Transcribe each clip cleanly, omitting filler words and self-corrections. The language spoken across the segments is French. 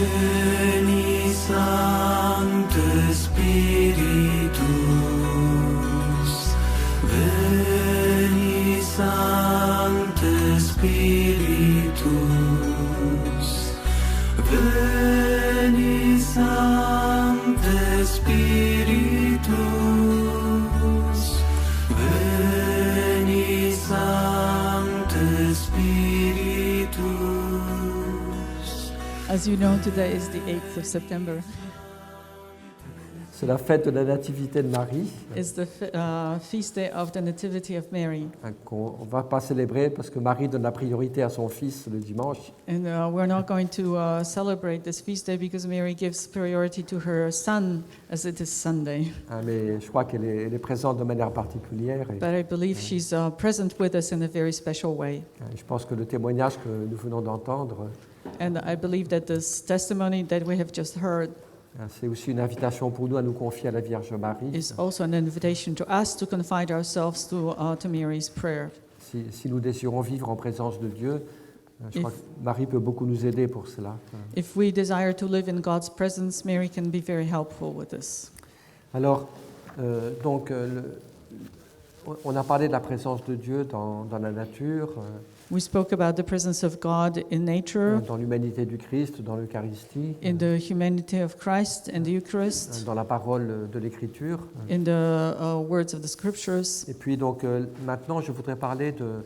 Veni Sancte Spiritus, Veni Sancte Spiritus, Veni Sancte Spiritus, Veni Sancte Spiritus. As you know, today is the 8th of September. C'est la fête de la Nativité de Marie, It's the feast day of the Nativity of Mary. qu'on ne va pas célébrer parce que Marie donne la priorité à son fils le dimanche. And we're not going to celebrate this feast day because Mary gives priority to her son as it is Sunday. Mais je crois qu'elle est présente de manière particulière. Et But I believe she's present with us in a very special way. je pense que le témoignage que nous venons d'entendre, And I believe that this testimony that we have just heard c'est aussi une invitation pour nous à nous confier à la Vierge Marie. is also an invitation to us to confide ourselves to Mary's prayer. Si nous désirons vivre en présence de Dieu, je crois que Marie peut beaucoup nous aider pour cela. If we desire to live in God's presence, Mary can be very helpful with this. Alors, on a parlé de la présence de Dieu dans la nature, We spoke about the presence of God in nature, dans l'humanité du Christ, dans l'Eucharistie, in the humanity of Christ and the Eucharist, dans la parole de l'Écriture. in the words of the Scriptures. Et puis donc maintenant, je voudrais parler de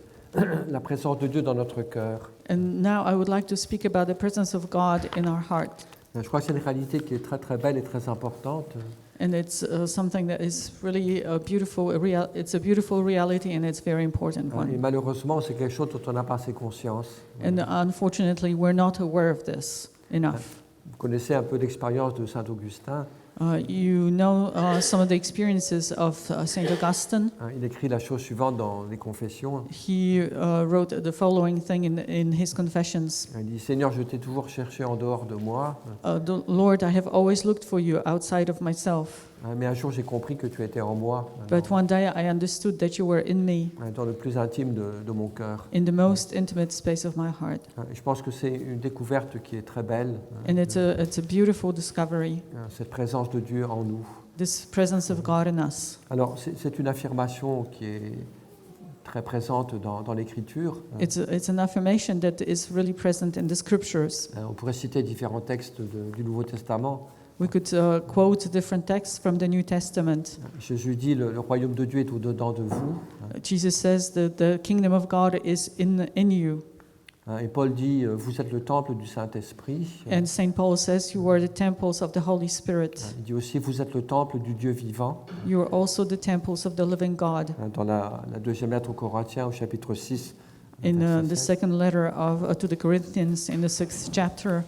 la présence de Dieu dans notre cœur. And now I would like to speak about the presence of God in our heart. Je crois que c'est une réalité qui est très très belle et très importante. And it's something that is really it's a beautiful reality and it's a very important Et one. malheureusement, c'est quelque chose dont on n'a pas assez conscience. And unfortunately, we're not aware of this enough. Vous connaissez un peu l'expérience de Saint Augustin. You know some of the experiences of Saint Augustine. Il écrit la chose suivante dans les Confessions. He wrote the following thing in his Confessions. Il dit « Seigneur, je t'ai toujours cherché en dehors de moi, Lord, I have always looked for you outside of myself. mais un jour j'ai compris que tu étais en moi, But one day I understood that you were in me, dans le plus intime de mon cœur. in the most intimate space of my heart. » Je pense que c'est une découverte qui est très belle, And it's a beautiful discovery, cette présence de Dieu en nous. this presence of God in us. Alors, c'est une affirmation qui est très présente dans l'Écriture. It's an affirmation that is really present in the Scriptures. On pourrait citer différents textes du Nouveau Testament. We could quote different texts from the New Testament. Jésus dit, le royaume de Dieu est au-dedans de vous. Jesus says that the kingdom of God is in you. Et Paul dit, vous êtes le temple du Saint-Esprit. And Saint Paul says you are the temples of the Holy Spirit. Il dit aussi, vous êtes le temple du Dieu vivant. You are also the temples of the living God. Dans la deuxième lettre aux Corinthiens, au chapitre 6. In the verset 7. second letter to the Corinthians, in the 6th chapter,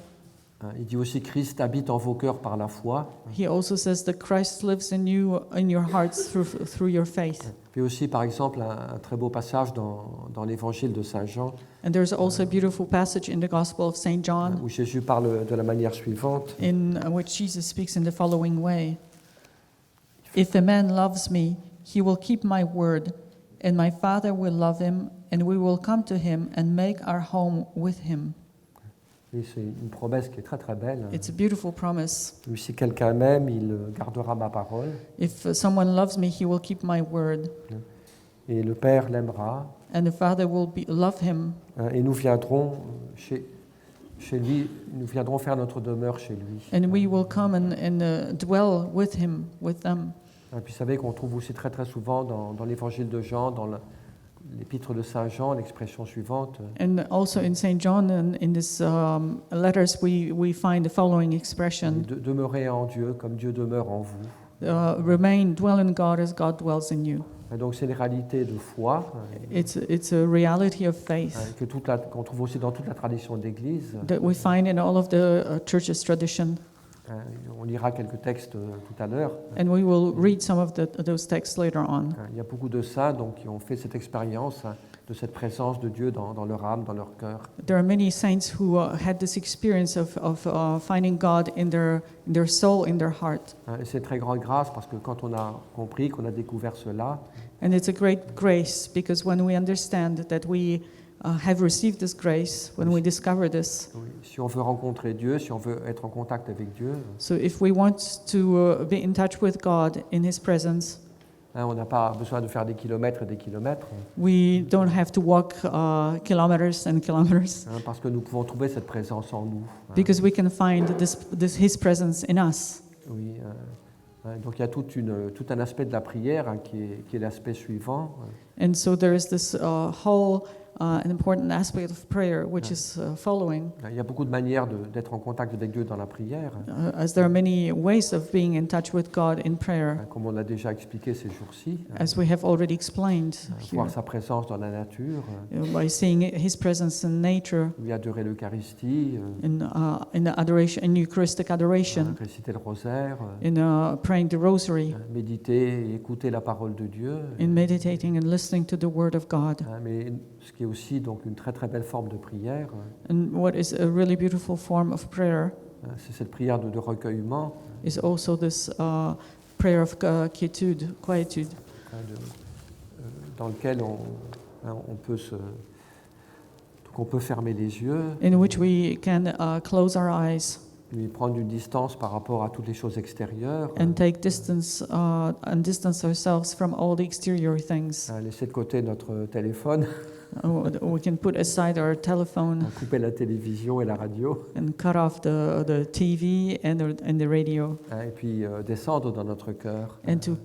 Il dit aussi, Christ habite en vos cœurs par la foi. he also says that Christ lives in you, in your hearts through your faith. Puis aussi, par exemple, un très beau passage dans l'évangile de Saint Jean, And there's also a beautiful passage in the Gospel of Saint John, où Jésus parle de la manière suivante. in which Jesus speaks in the following way: If a man loves me, he will keep my word, and my Father will love him, and we will come to him and make our home with him. Et c'est une promesse qui est très très belle. It's a beautiful promise. Si quelqu'un m'aime, il gardera ma parole. If someone loves me, he will keep my word, Et le Père l'aimera. and the Father will love him, Et nous viendrons chez lui, nous viendrons faire notre demeure chez lui. and we will come and dwell with him, with them. Et puis vous savez qu'on trouve aussi très très souvent dans l'évangile de Jean, dans l'épître de Saint Jean, l'expression suivante. And also in Saint John, and in these letters, we find the following expression: Demeurez en Dieu comme Dieu demeure en vous. remain, dwell in God as God dwells in you. Et donc c'est une réalité de foi It's a reality of faith qu'on trouve aussi dans toute la tradition d'Église. that we find in all of the church's tradition. On lira quelques textes tout à l'heure. And we will read some of those texts later on. Il y a beaucoup de saints donc, qui ont fait cette expérience de cette présence de Dieu dans leur âme, dans leur cœur. There are many saints who had this experience of finding God in their soul, in their heart. Et c'est une très grande grâce parce que quand on a compris, qu'on a découvert cela, And it's a great grace because when we understand that we have received this grace, when we discover this. Oui, si on veut rencontrer Dieu, si on veut être en contact avec Dieu, So if we want to be in touch with God in His presence, hein, on n'a pas besoin de faire des kilomètres et des kilomètres, we don't have to walk kilometers and kilometers, hein, parce que nous pouvons trouver cette présence en nous. Hein. because we can find His presence in us. Oui, hein, donc il y a tout un aspect de la prière hein, qui est l'aspect suivant. And so there is this whole an important aspect of prayer, which is following. Il y a beaucoup de manières d'être en contact avec Dieu dans la prière. As there are many ways of being in touch with God in prayer, Comme on l'a déjà expliqué ces jours-ci. as we have already explained here, Voir sa présence dans la nature, by seeing His presence in nature, lui adorer l'Eucharistie, in the adoration, in Eucharistic adoration, réciter le rosaire, in praying the Rosary, méditer et écouter la parole de Dieu. in meditating and listening to the Word of God. Mais ce qui est aussi donc une très très belle forme de prière, And what is a really beautiful form of prayer c'est cette prière de recueillement, is also this prayer of quietude, hein, dans lequel on peut fermer les yeux, in which we can close our eyes lui prendre une distance par rapport à toutes les choses extérieures, and take distance and distance ourselves from all the exterior things. laisser de côté notre téléphone, We can put aside our telephone couper la télévision et la radio, and cut off the TV and the radio, et puis descendre dans notre cœur, and to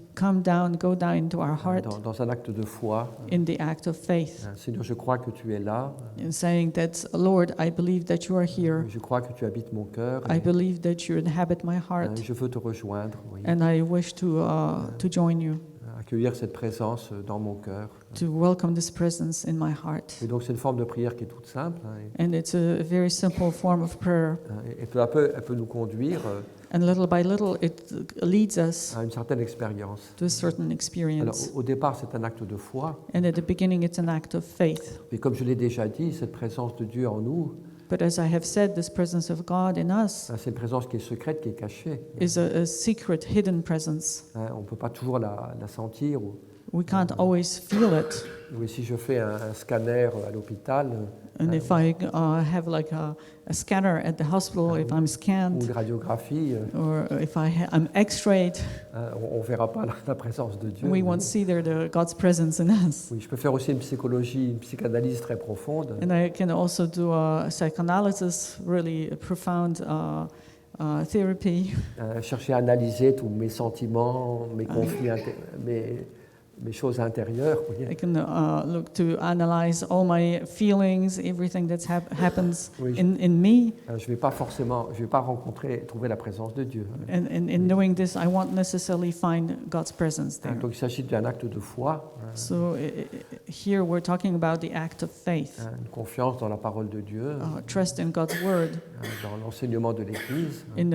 go down into our heart dans un acte de foi. in the act of faith, Seigneur, je crois que tu es là, and saying that, Lord, I believe that you are here. je crois que tu habites mon cœur, I believe that you inhabit my heart, je veux te rejoindre, oui. and I wish to join you, Accueillir cette présence dans mon cœur. to welcome this presence in my heart. Et donc c'est une forme de prière qui est toute simple, And it's a very simple form of prayer, et peu à peu elle peut nous conduire and little by little it leads us à une certaine expérience. to a certain Alors experience. au départ c'est un acte de foi, And at the beginning it's an act of faith. mais comme je l'ai déjà dit, cette présence de Dieu en nous, But as I have said, this presence of God in us c'est une présence qui est secrète, qui est cachée. is a secret, hidden presence. On ne peut pas toujours la sentir. We can't always feel it. Ou si je fais un scanner à l'hôpital, And if I have like a scanner at the hospital, if I'm ou scanned, une radiographie, or if I'm x-rayed, on ne verra pas la présence de Dieu. we won't see there God's presence in us. Oui, je peux faire aussi une psychologie, une psychanalyse très profonde. And I can also do a psychoanalysis, really profound therapy, Chercher à analyser tous mes sentiments, mes conflits, mes choses intérieures. Vous voyez. I can look to analyze all my feelings, everything that happens Oui, in me. je ne vais pas trouver la présence de Dieu. And in knowing this, I won't necessarily find God's presence there. Donc il s'agit d'un acte de foi, So here we're talking about the act of faith, une confiance dans la parole de Dieu, trust in God's word, dans l'enseignement de l'Église. in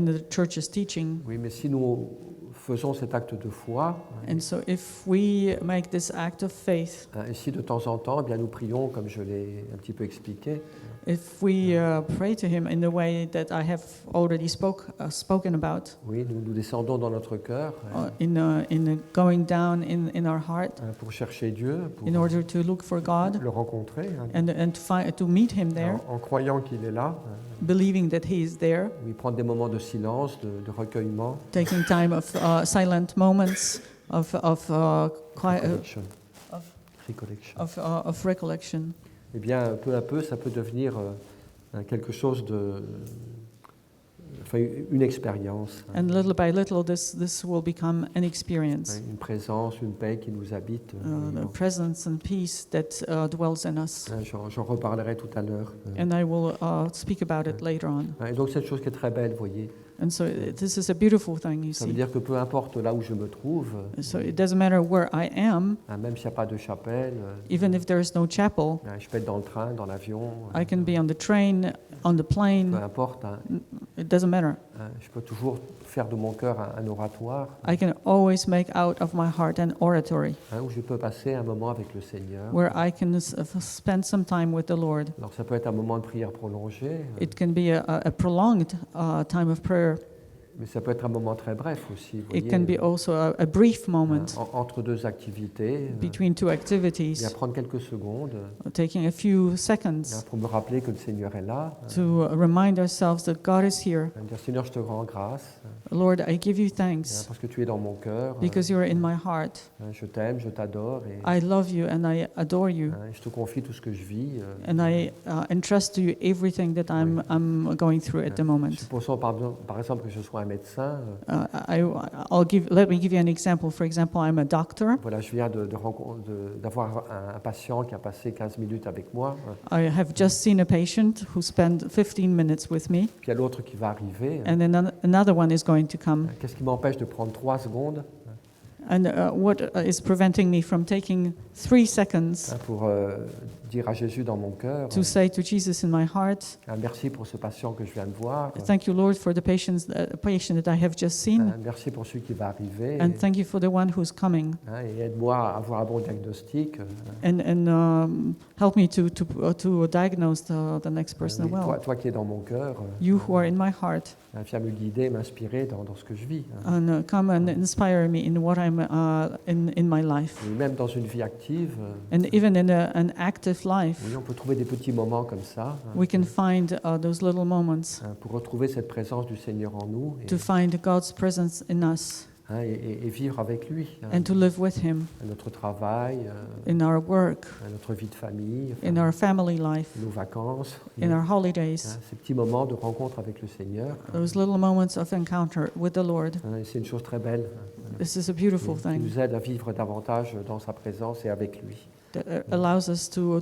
the church's teaching. Oui, mais si nous faisons cet acte de foi, And so if we make this act of faith, et si de temps en temps, eh bien, nous prions, comme je l'ai un petit peu expliqué, if we pray to Him in the way that I have already spoken about, oui, nous descendons dans notre cœur in going down in our heart, pour chercher Dieu, pour in order to look for God le rencontrer, and to meet Him there, en croyant qu'il est là, believing that He is there, oui, prendre des moments de silence, de recueillement, taking time of silent moments of quiet, recollection. of recollection. Eh bien, peu à peu, ça peut devenir quelque chose une expérience, And little by little, this will become an experience, une présence, une paix qui nous habite. the presence and peace that dwells in us. J'en reparlerai tout à l'heure. And I will speak about it later on. Et donc, c'est une chose qui est très belle, vous voyez. And so this is a beautiful thing, you Ça veut see. dire que peu importe là où je me trouve, So it doesn't matter where I am, même s'il n'y a pas de chapelle, even if there is no chapel, je peux être dans le train, dans l'avion, I can be on the train, on the peu plane, importe. it doesn't matter. Je peux toujours faire de mon cœur un oratoire, I can always make out of my heart an oratory où je peux passer un moment avec le Seigneur. where I can spend some time with the Lord. Alors ça peut être un moment de prière prolongée, It can be a prolonged time of prayer, Mais ça peut être un moment très bref aussi. Vous It can be voyez, also a brief moment entre deux activités, between two bien activities, prendre quelques secondes taking a few hein, seconds pour me rappeler que le Seigneur est là. to remind ourselves that God is here. Dire Seigneur, je te rends grâce Lord, I give you hein, thanks parce que tu es dans mon cœur. because you are in my heart. Je t'aime, je t'adore et I love you and I adore you. je te confie tout ce que je vis. And I entrust to you everything that I'm going through at the moment. Supposons par exemple que je sois un médecin. Let me give you an example. For example, I'm a doctor. Voilà, je viens d'avoir un patient qui a passé 15 minutes avec moi. I have just seen a patient who spent 15 minutes with me, Puis il y a l'autre qui va arriver. and then another one is going to come. Qu'est-ce qui m'empêche de prendre 3 secondes And what is preventing me from taking 3 seconds pour dire à Jésus dans mon cœur, to say to Jesus in my heart, merci pour ce patient que je viens de voir, thank you, Lord, for the patient that I have just seen, merci pour celui qui va arriver, and thank you for the one who's coming, et aide-moi à avoir un bon diagnostic. and help me to diagnose the next person Oui, well. toi qui es dans mon cœur, You who are in my heart, viens me guider, m'inspirer dans ce que je vis. and come and inspire me in what I'm in my life, Et même dans une vie active, and even in an active life. oui, on peut trouver des petits moments comme ça We can find those little moments pour retrouver cette présence du Seigneur en nous to find God's presence in us et vivre avec lui. and to live with Him À notre travail, in our work, à notre vie de famille, in our family life, nos vacances, in our holidays, ces petits moments de rencontre avec le Seigneur. those little moments of encounter with the Lord. Et c'est une chose très belle This is a beautiful qui thing nous aide à vivre davantage dans sa présence et avec lui. that allows us to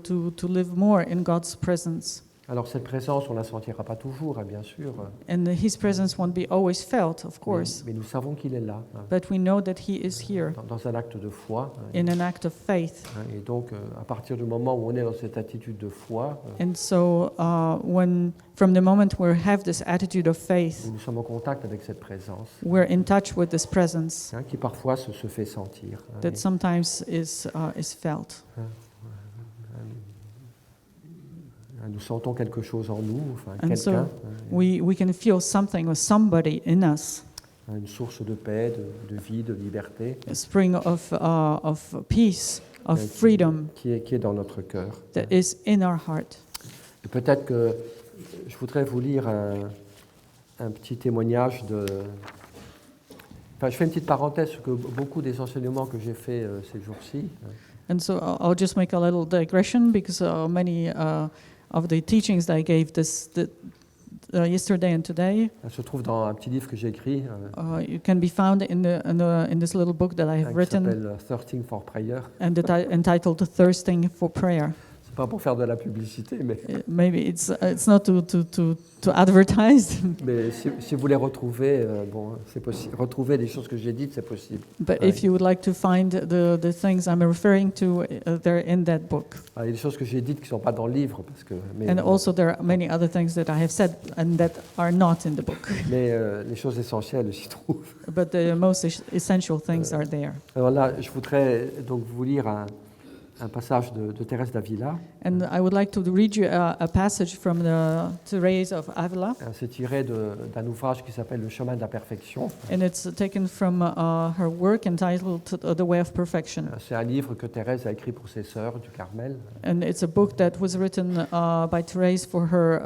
live more in God's presence. Alors cette présence, on ne la sentira pas toujours, bien sûr, And His presence won't be always felt, of course, mais nous savons qu'il est là, but we know that He is here dans un acte de foi. in an act of faith. Et donc, à partir du moment où on est dans cette attitude de foi, And so, from the moment we have this attitude of faith, nous sommes en contact avec cette présence, we're in touch with this presence qui parfois se fait sentir. that sometimes is felt. Nous sentons quelque chose en nous, And so quelqu'un, we can feel something or somebody in us, une source de paix, de vie, de liberté, a spring of peace, of freedom qui est dans notre cœur. that is in our heart. Et peut-être que je voudrais vous lire un petit témoignage de... Enfin, je fais une petite parenthèse sur que beaucoup des enseignements que j'ai faits ces jours-ci, And so I'll just make a little digression because many of the teachings that I gave yesterday and today se trouvent dans un petit livre que j'ai écrit you can be found in this little book that I have qui written s'appelle Thirsting for Prayer. and entitled "Thirsting for Prayer." C'est pas pour faire de la publicité, mais, Maybe it's not to advertise, mais si vous voulez retrouver, c'est possible. Retrouver les choses que j'ai dites, c'est possible. but if you would like to find the things I'm referring to, they're in that book. Il y a des choses que j'ai dites qui ne sont pas dans le livre, mais And also there are many other things that I have said and that are not in the book. les choses essentielles s'y trouvent. But the most essential things are there. Alors là, je voudrais donc vous lire un passage de Thérèse d'Avila. And I would like to read you a passage from the Therese of Avila, C'est tiré d'un ouvrage qui s'appelle Le chemin de la perfection. and it's taken from her work entitled The Way of Perfection. C'est un livre que Thérèse a écrit pour ses sœurs du Carmel. And it's a book that was written by Therese for her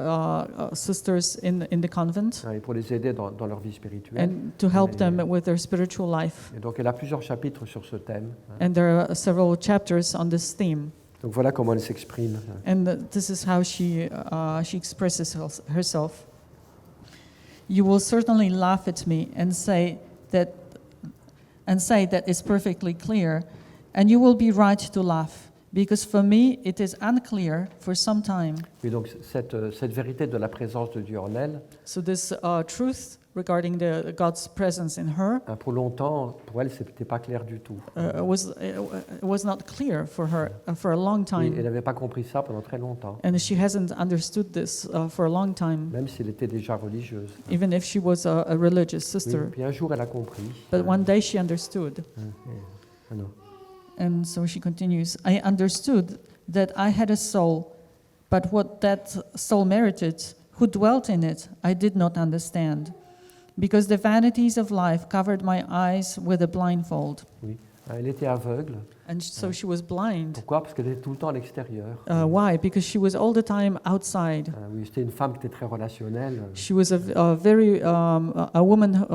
sisters in the convent, Et pour les aider dans leur vie spirituelle. and to help them with their spiritual life. Et donc elle a plusieurs chapitres sur ce thème. And there are several chapters on this theme. Donc voilà comment elle s'exprime. And this is how she expresses herself. You will certainly laugh at me and say that it's perfectly clear, and you will be right to laugh, because for me it is unclear for some time. Et donc cette vérité de la présence de Dieu en elle, So this truth regarding God's presence in her pour longtemps, pour elle, c'était pas clair du tout. was not clear for her for a long Et time, elle n'avait pas compris ça pendant très longtemps, and she hasn't understood this for a long time, même si elle était déjà religieuse. even if she was a religious Oui, sister. puis un jour, elle a compris. But one day she understood, Alors, and so she continues, I understood that I had a soul, but what that soul merited, who dwelt in it, I did not understand. because the vanities of life covered my eyes with a blindfold. Oui. Elle était aveugle. And so she was blind. Pourquoi? Parce qu'elle était tout le temps à l'extérieur. Why? Because she was all the time outside. Oui, c'était une femme qui était très relationnelle. She was a woman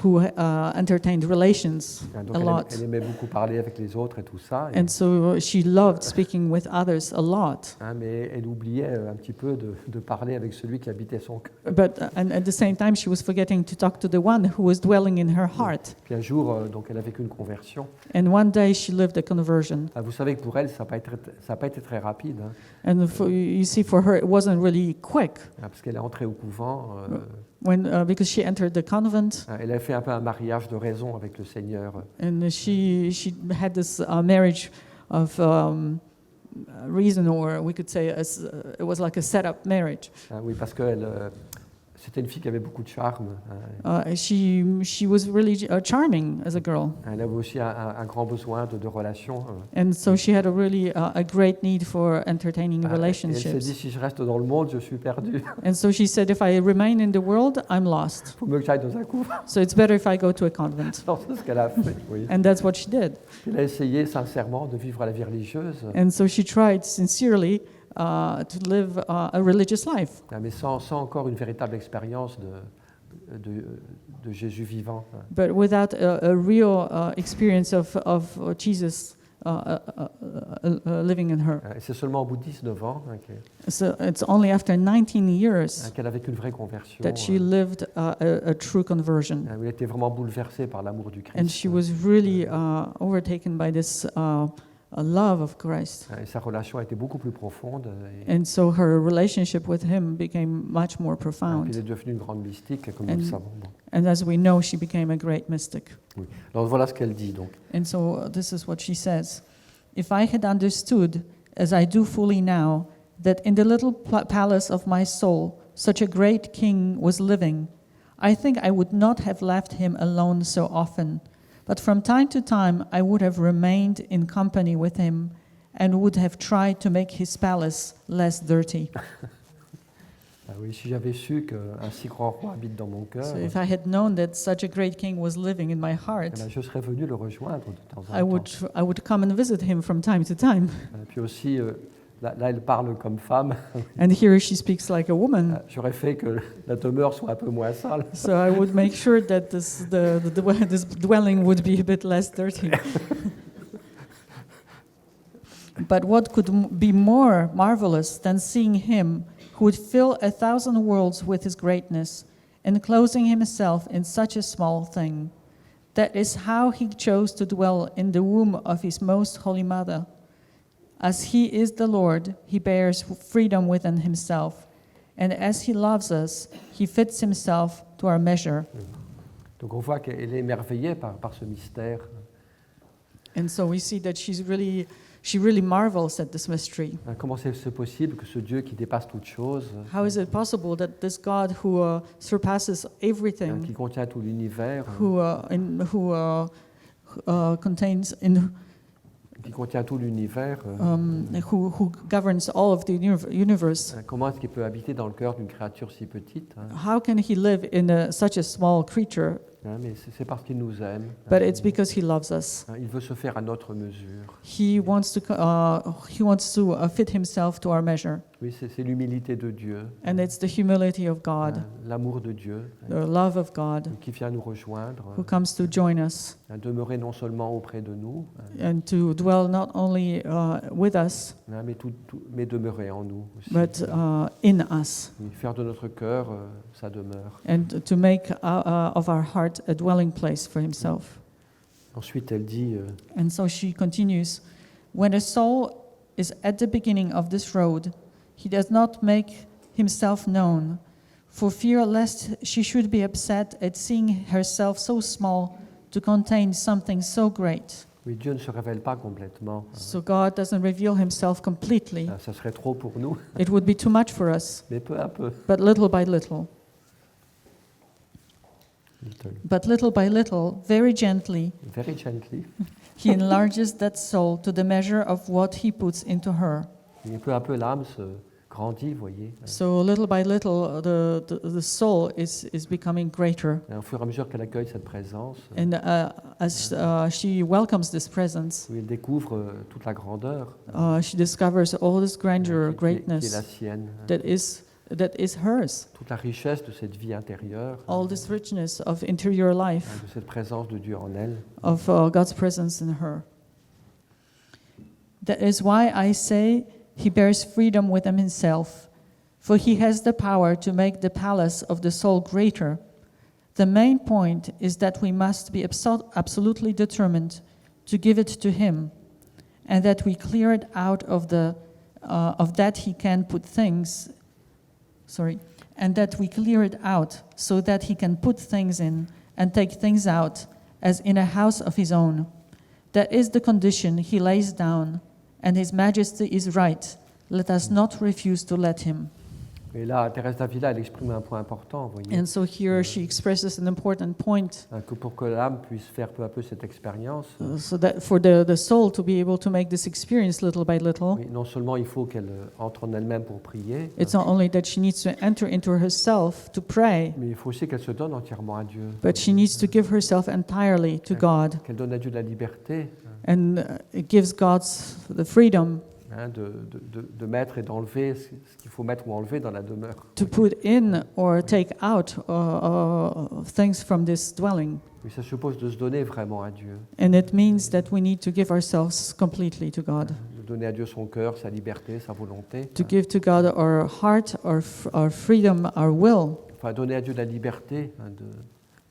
who entertained relations Donc a lot. elle aimait beaucoup parler avec les autres et tout ça. And so she loved speaking with others a lot. Mais elle oubliait un petit peu de parler avec celui qui habitait son cœur. But and at the same time, she was forgetting to talk to the one who was dwelling in her heart. Puis un jour, donc elle a vécu une conversion. And one day she lived a conversion. Vous savez que pour elle, ça n'a pas été très rapide. And you see, for her, it wasn't really quick. Parce qu'elle est entrée au couvent. Because she entered the convent. Elle a fait un peu un mariage de raison avec le Seigneur. And she had this marriage of reason, or we could say it was like a set-up marriage. Oui, parce que c'était une fille qui avait beaucoup de charme. She was really charming as a girl. Elle avait aussi un grand besoin de relations. And so she had a great need for entertaining Et elle s'est relationships. dit, si je reste dans le monde, je suis perdue. And so she said, if I remain in the world, I'm lost. Il faut mieux que j'aille dans un couvent. So it's better if I go to a convent. C'est ce qu'elle a fait. Oui. And that's what she did. Elle a essayé sincèrement de vivre la vie religieuse, And so she tried sincerely to live a religious life, mais sans encore une véritable expérience de Jésus vivant. but without a real experience of Jesus living in her. Et c'est seulement au bout de 19 ans So it's only after 19 years qu'elle a vécu une vraie conversion. that she lived a true conversion. Elle était vraiment bouleversée par l'amour du And Christ. she was really overtaken by this love of Christ. Et sa relation a été beaucoup plus profonde. And so her relationship with him became much more Puis elle profound. est devenue une grande mystique, comme nous le And- savons. Bon. And as we know, she became a great mystic. Oui. Alors voilà ce qu'elle dit. Donc. And so this is what she says. If I had understood, as I do fully now, that in the little palace of my soul such a great king was living, I think I would not have left him alone so often, but from time to time I would have remained in company with him and would have tried to make his palace less dirty. Oui, si j'avais su qu'un si grand roi habite dans mon cœur, So if I had known that such a great king was living in my heart, je serais venu le rejoindre de temps en I temps. would come and visit him from time to time. Puis aussi, là, elle parle comme femme. And here she speaks like a woman. J'aurais fait que la demeure soit un peu moins sale. So I would make sure that this dwelling would be a bit less dirty. But what could be more marvelous than seeing him who would fill 1,000 worlds with his greatness, enclosing himself in such a small thing? That is how he chose to dwell in the womb of his most holy mother. As he is the Lord, he bears freedom within himself. And as he loves us, he fits himself to our measure. Donc on voit qu'elle est émerveillée par ce mystère. And so we see that she really marvels at this mystery. Comment c'est possible que ce Dieu qui dépasse toute chose, How is it possible that this God who surpasses everything, qui contient tout l'univers, qui contient tout l'univers, who governs all of the universe, comment est-ce qu'il peut habiter dans le cœur d'une créature si petite? how can he live in such a small creature? Mais c'est parce qu'il nous aime. But it's because he loves us. Il veut se faire à notre mesure. He wants to fit himself to our measure. Oui, c'est l'humilité de Dieu, And it's the humility of God, l'amour de Dieu, the love of God, qui vient nous rejoindre, who comes to join us demeurer non seulement auprès de nous, and to dwell not only with us, mais demeurer en nous aussi. but in us, Oui, faire de notre cœur sa demeure. and to make of our heart a dwelling place for himself. Ensuite, elle dit, And so she continues, when a soul is at the beginning of this road, he does not make himself known, for fear lest she should be upset at seeing herself so small to contain something so great. oui, Dieu ne se révèle pas complètement. So God doesn't reveal himself completely. Ça serait trop pour nous, It would be too much for us, mais peu à peu. but little by little. But little by little, very gently, Very gently. he enlarges that soul to the measure of what he puts into her. Et peu à peu, l'âme grandit, vous voyez. So little by little, the soul is becoming greater. Et au fur et à mesure qu'elle accueille cette présence, And as she welcomes this presence, elle découvre toute la grandeur she discovers all this grandeur, qui est la greatness sienne, that is hers, toute la richesse de cette vie intérieure, all this richness of interior life, de cette présence de Dieu en elle. of God's presence in her. That is why I say he bears freedom within himself, for he has the power to make the palace of the soul greater. The main point is that we must be absolutely determined to give it to him, and that we clear it out of that he can put things. And that we clear it out so that he can put things in and take things out, as in a house of his own. That is the condition he lays down, and his majesty is right. Let us not refuse to let him. Et là, Thérèse d'Avila, elle exprime un point important, vous voyez, And so here she expresses an important point, que pour que l'âme puisse faire peu à peu cette expérience, so that for the soul to be able to make this experience little by little, oui, non seulement il faut qu'elle entre en elle-même pour prier, it's not only that she needs to enter into herself to pray, mais il faut aussi qu'elle se donne entièrement à Dieu, but she needs to give herself entirely to God. qu'elle donne à Dieu de la liberté And it gives the freedom de mettre et d'enlever ce qu'il faut mettre ou enlever dans la demeure. to put in or take out things from this dwelling. Oui, ça suppose de se donner vraiment à Dieu, And it means that we need to give ourselves completely to God, de donner à Dieu son cœur, sa liberté, sa volonté, to give to God our heart, our freedom, our will, enfin donner à Dieu la liberté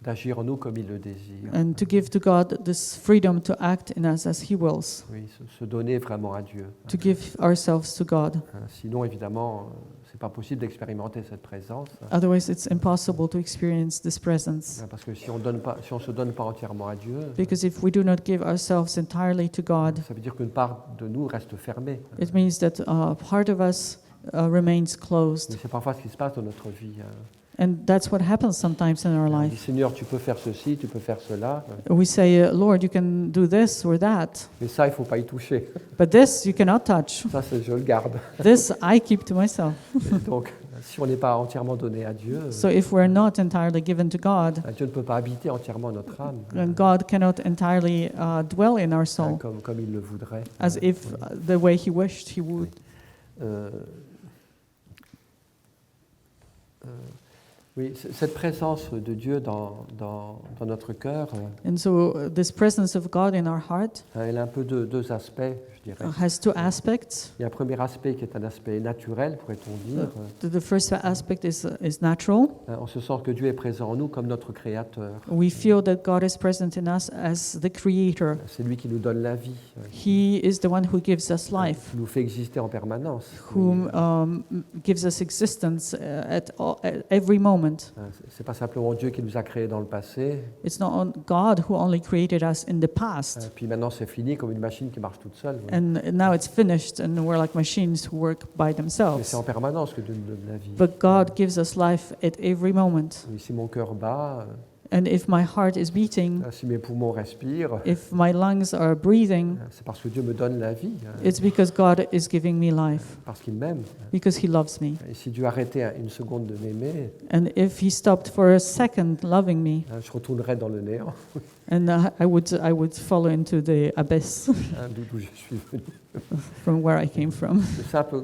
d'agir en nous comme il le désire. and to give to God this freedom to act in us as He wills, Oui, se donner vraiment à Dieu. to give ourselves to God. Sinon, évidemment, c'est pas possible d'expérimenter cette présence, Otherwise, it's impossible to experience this presence. parce que si on se donne pas entièrement à Dieu, Because if we do not give ourselves entirely to God, ça veut dire qu'une part de nous reste fermée. it means that part of us remains closed. Mais c'est parfois ce qui se passe dans notre vie. And that's what happens sometimes in our On dit, life. Seigneur, tu peux faire ceci, tu peux faire cela, We say, Lord, you can do this or that, mais ça, il faut pas y toucher. but this you cannot touch. Ça, je le garde. This I keep to myself. Donc, si on n'est pas entièrement donné à Dieu, So if we're not entirely given to God, Dieu ne peut pas habiter entièrement notre âme, then God cannot entirely dwell in our soul comme il le voudrait. as if the way He wished He would. Euh, Oui, cette présence de Dieu dans notre cœur, And so this presence of God in our heart elle a un peu deux aspects, je dirais. has two aspects. Il y a un premier aspect qui est un aspect naturel, pourrait-on dire, The first aspect is natural. en ce sens que Dieu est présent en nous comme notre Créateur. We feel that God is present in us as the Creator. C'est lui qui nous donne la vie, He is the one who gives us life, qui nous fait exister en permanence. who gives us existence at every moment. C'est pas simplement Dieu qui nous a créés dans le passé, It's not God who only created us in the past, puis maintenant c'est fini comme une machine qui marche toute seule. and now it's finished, and we're like machines who work by Mais themselves. c'est en permanence que Dieu nous donne la vie. But God gives us life at every moment. Et si mon cœur bat, And if my heart is beating, si mes poumons respirent, if my lungs are breathing, c'est parce que Dieu me donne la vie, it's because God is giving me life, parce qu'il m'aime. because He loves me. Et si Dieu arrêtait une seconde de m'aimer, And if He stopped for a second loving me, je retournerais dans le néant, and I would fall into the abyss d'où je suis venu. from where I came from. Le simple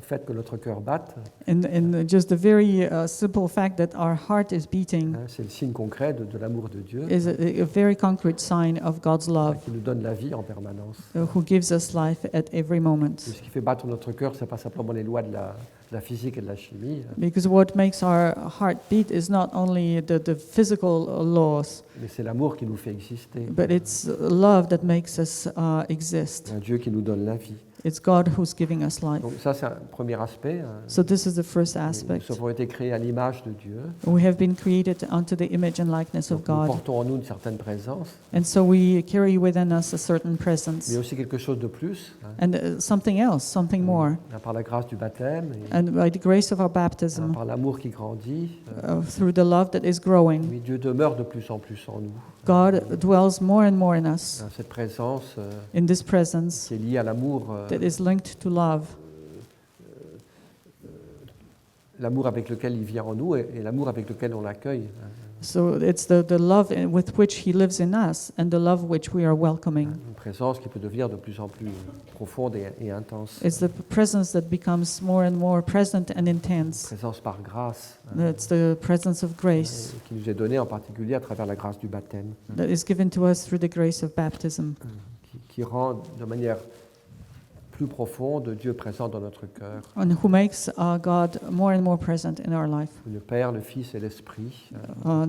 fait que notre cœur batte, And just the very simple fact that our heart is beating c'est le signe concret de l'amour de Dieu, is a very concrete sign of God's love, qui nous donne la vie en permanence. who gives us life at every Et moment. ce qui fait battre notre cœur, c'est pas simplement les lois de la physique et de la chimie, Because what makes our heart beat is not only the physical laws, mais c'est l'amour qui nous fait exister. but it's love that makes us exist. Un Dieu qui nous donne la vie. It's God who's giving us life. Donc ça, c'est un premier aspect. So this is the first Nous aspect. avons été créés à l'image de Dieu. We have been created unto the image and likeness of Donc, nous God. portons en nous une certaine présence, And so we carry within us a certain mais presence. aussi quelque chose de plus. And something else, something more. Par la grâce du baptême, et And by the grace of our baptism, par l'amour qui grandit, through the love that is growing, oui, Dieu demeure de plus en plus en nous. God dwells more and more in us, Cette présence in this presence qui est liée à l'amour that is linked to love, l'amour avec lequel il vient en nous et l'amour avec lequel on l'accueille. So it's the love with which he lives in us and the love which we are welcoming. Une présence qui peut devenir de plus en plus profonde et intense. It's the presence that becomes more and more present and intense. Présence par grâce, It's the presence of grace qui nous est donnée en particulier à travers la grâce du baptême, that is given to us through the grace of baptism, qui rend de manière plus profonde Dieu présent dans notre cœur. and who makes God more and more present in our life. Le Père, le Fils et l'Esprit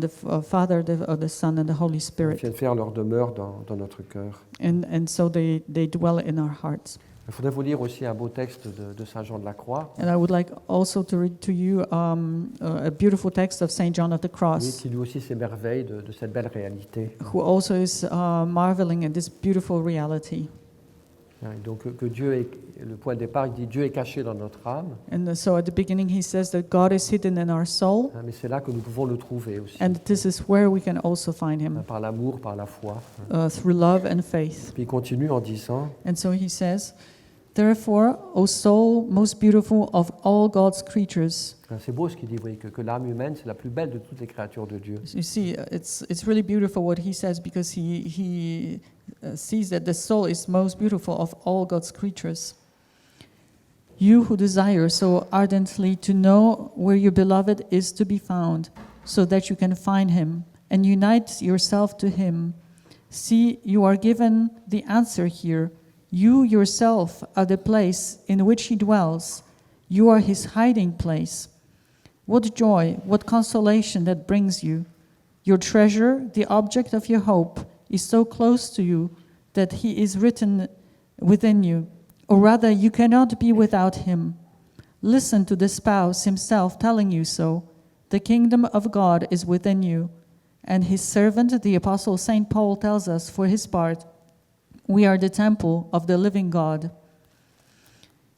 The Father, the Son, and the Holy Spirit. viennent faire leur demeure dans notre cœur. And so they dwell in our hearts. Il faudrait vous lire aussi un beau texte de Saint Jean de la Croix, And I would like also to read to you a beautiful text of Saint John of the Cross, qui lui aussi s'émerveille de cette belle réalité. who also is marveling at this beautiful reality. Et donc que Dieu est, le point de départ, il dit Dieu est caché dans notre âme, And so at the beginning he says that God is hidden in our soul, mais c'est là que nous pouvons le trouver aussi, and this is where we can also find him, par l'amour, par la foi. through love and faith. Puis il continue en disant, And so he says, "Therefore, O soul most beautiful of all God's creatures." c'est beau ce qu'il dit, vous voyez, que l'âme humaine, c'est la plus belle de toutes les créatures de Dieu. You see, it's really beautiful what he says, because he sees that the soul is most beautiful of all God's creatures. You who desire so ardently to know where your beloved is to be found, so that you can find him and unite yourself to him. See, you are given the answer here. You yourself are the place in which he dwells. You are his hiding place. What joy, what consolation that brings you. Your treasure, the object of your hope, is so close to you that he is written within you. Or rather, you cannot be without him. Listen to the spouse himself telling you so. The kingdom of God is within you. And his servant, the apostle St. Paul, tells us for his part, we are the temple of the living God.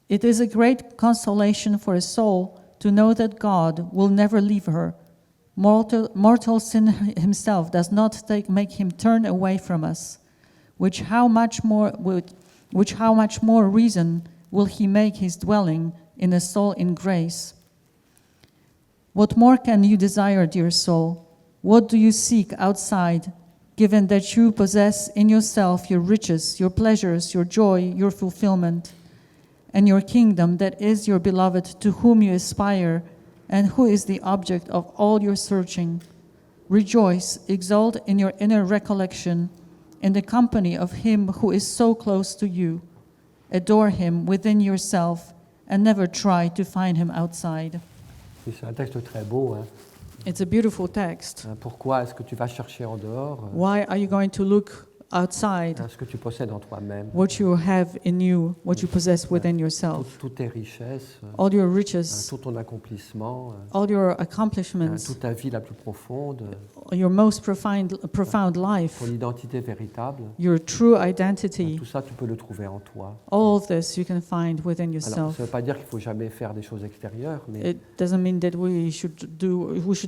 It is a great consolation for a soul to know that God will never leave her. Mortal sin himself does not make him turn away from us, which how much more reason will he make his dwelling in a soul in grace. What more can you desire, dear soul? What do you seek outside, given that you possess in yourself your riches, your pleasures, your joy, your fulfillment, and your kingdom that is your beloved, to whom you aspire, and who is the object of all your searching? Rejoice, exult in your inner recollection, in the company of him who is so close to you. Adore him within yourself, and never try to find him outside. Et c'est un texte très beau. It's a beautiful text. Pourquoi est-ce que tu vas chercher en dehors Why are you going to look outside ce que tu possèdes en toi-même, what you have in you, what you possess within yourself? toutes tes richesses, All your riches, tout ton accomplissement, all your accomplishments, toute ta vie la plus profonde, your most profound life, ton identité véritable, your true identity, tout ça tu peux le trouver en toi. all of this you can find within Alors, yourself. ça ne veut pas dire qu'il faut jamais faire des choses extérieures, mais It doesn't mean that we should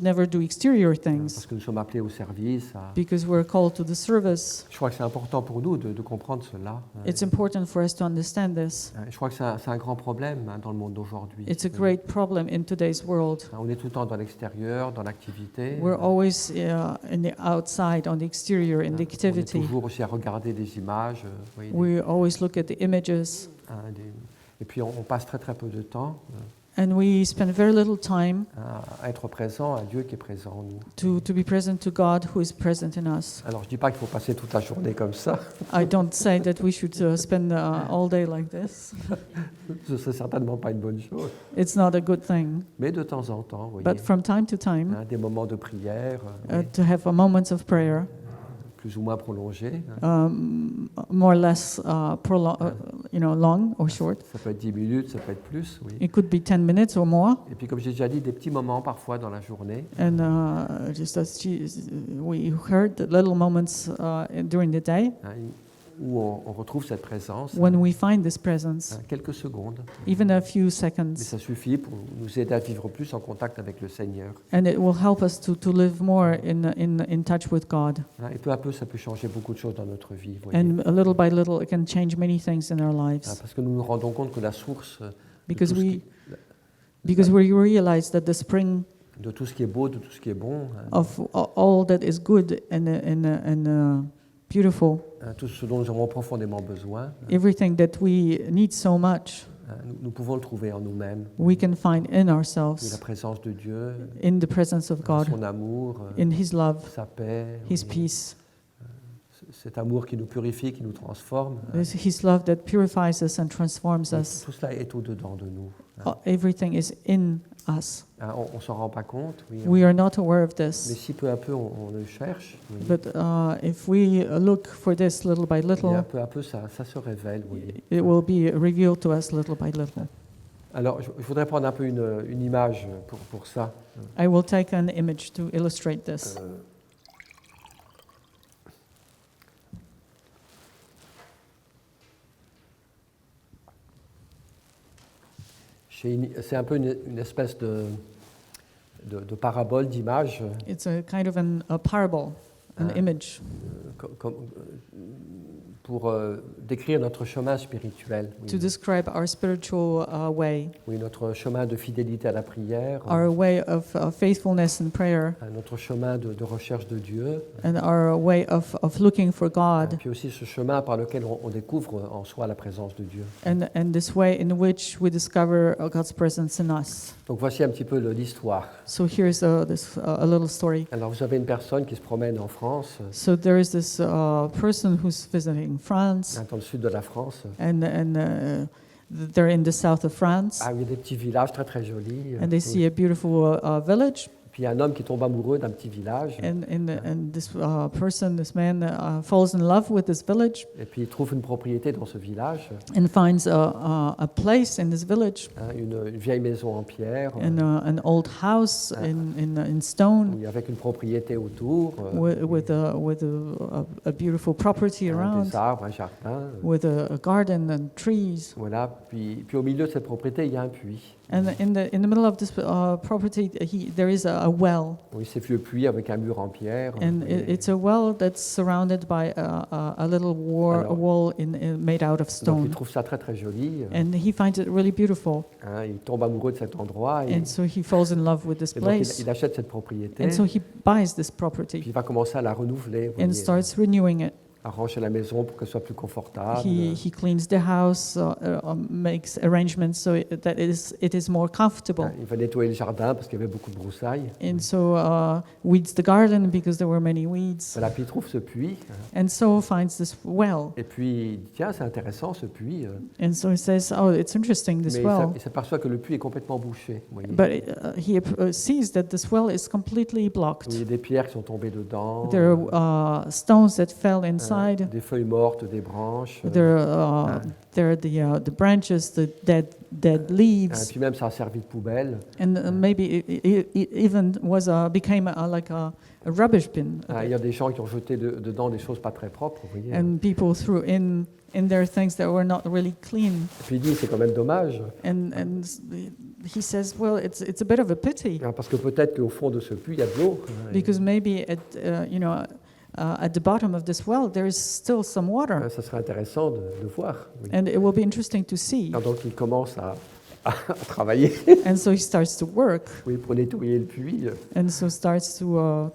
never do exterior parce things, que nous sommes appelés au service. because we're called to the service. Je crois que c'est important pour nous de comprendre cela. It's important for us to understand this. Je crois que c'est un grand problème dans le monde d'aujourd'hui. It's a great problem in today's world. On est tout le temps dans l'extérieur, dans l'activité. We're always in the outside, on the exterior, in the On est activity. toujours aussi à regarder des images. Vous voyez, We always look at the images, et puis on passe très très peu de temps and we spend very little time à être présent à Dieu qui est présent en nous. to be present to God who is present in us. Alors je ne dis pas qu'il faut passer toute la journée comme ça. I don't say that we should spend all day like this. Ce ne serait certainement pas une bonne chose. It's not a good thing. Mais de temps en temps, vous voyez, But from time to time, des moments de prière to have moments of prayer, plus ou moins prolongés. more or less long or short. Ça peut être 10 minutes, ça peut être plus. Oui. It could be 10 minutes or more. Et puis comme j'ai déjà dit, des petits moments parfois dans la journée. And just as we heard, the little moments during the day Où on retrouve cette présence. when we find this presence, Quelques secondes. even a few Mais seconds, ça suffit pour nous aider à vivre plus en contact avec le Seigneur. and it will help us to live more in touch with God. Et peu à peu, ça peut changer beaucoup de choses dans notre vie. Vous voyez. And little by little, it can change many things in our lives, Parce que nous nous rendons compte que la source de because tout ce we qui- Because we realize that the spring de tout ce qui est beau, de tout ce qui est bon, of all that is good and beautiful, tout ce dont nous avons profondément besoin, everything that we need so much, nous pouvons le trouver en nous-mêmes. we can find in Oui, la ourselves, présence de Dieu, in the presence of God, son amour, in His love, sa paix, His oui, peace, cet amour qui nous purifie, qui nous transforme. His love that purifies us and transforms us. Tout cela est au-dedans de nous. Everything is in us. On ne s'en rend pas compte, oui, We are not aware of mais this, si peu à peu on le cherche, oui, but if we look for this little by eh bien, little, peu à peu ça se révèle. Oui. it will be revealed to us little by little. Alors, je voudrais prendre un peu une image pour ça. I will take an image to illustrate this. C'est un peu une espèce de parabole, d'image, It's a kind of a parable, an image, pour décrire notre chemin spirituel. Oui. to describe our spiritual way, Oui, notre chemin de fidélité à la prière, our way of faithfulness in prayer, notre chemin de recherche de Dieu, and our way of looking for et God, puis aussi ce chemin par lequel on découvre en soi la présence de Dieu. and this way in which we discover God's presence in us. Donc voici un petit peu l'histoire. So here's a little story. Alors vous avez une personne qui se promène en France, So there is this person who's visiting France, dans le sud de la France. and they're in the south of France, Ah, il y a des petits villages très très jolis. and they see a beautiful village, Puis il y a un homme qui tombe amoureux d'un petit village. and this person, this man, falls in love with this village Et puis il trouve une propriété dans ce village, and finds a place in this village, une vieille maison en pierre, and an old house in stone avec une propriété autour, with a beautiful property around, des arbres, un jardin. with a garden and trees. Voilà. Puis au milieu de cette propriété, il y a un puits. And in the middle of this property, there is a well, Oui, ces vieux puits avec un mur en pierre. and it's a well that's surrounded by a little Alors, wall made out of Donc il stone. trouve ça très très joli. And he finds it really beautiful, Il tombe amoureux de cet endroit et and so he falls in love with this donc place, il achète cette propriété. and so he buys this Puis property il va commencer à la renouveler, vous and voyez, starts renewing it. à ranger la maison pour qu'elle soit plus confortable. He cleans the house, makes arrangements so that it is more comfortable, Il va nettoyer le jardin parce qu'il y avait beaucoup de broussailles. and so weeds the garden because there were many weeds, Voilà, puis il trouve ce puits. and so finds this well, Et puis il dit, tiens, c'est intéressant ce puits. and so he says, "Oh, it's interesting, this Mais well." il s'aperçoit que le puits est complètement bouché. Vous voyez. But he sees that this well is completely blocked. Il y a des pierres qui sont tombées dedans, There are stones that fell inside. des feuilles mortes, des branches. There are the branches, the dead Et leaves, puis même ça a servi de poubelle. and maybe it even became like a rubbish bin. Il y a des gens qui ont jeté dedans des choses pas très propres, vous voyez. And people threw in there things that were not really clean. Et puis il dit, c'est quand même dommage, And he says, well, it's a bit of a pity, parce que peut-être qu'au fond de ce puits, il y a de l'eau. because maybe at the bottom of this well there is still some water, Ça serait intéressant de voir. Oui. and it will be interesting to see. Donc il commence à travailler, And so he starts to work, oui, pour nettoyer le puits. and so starts to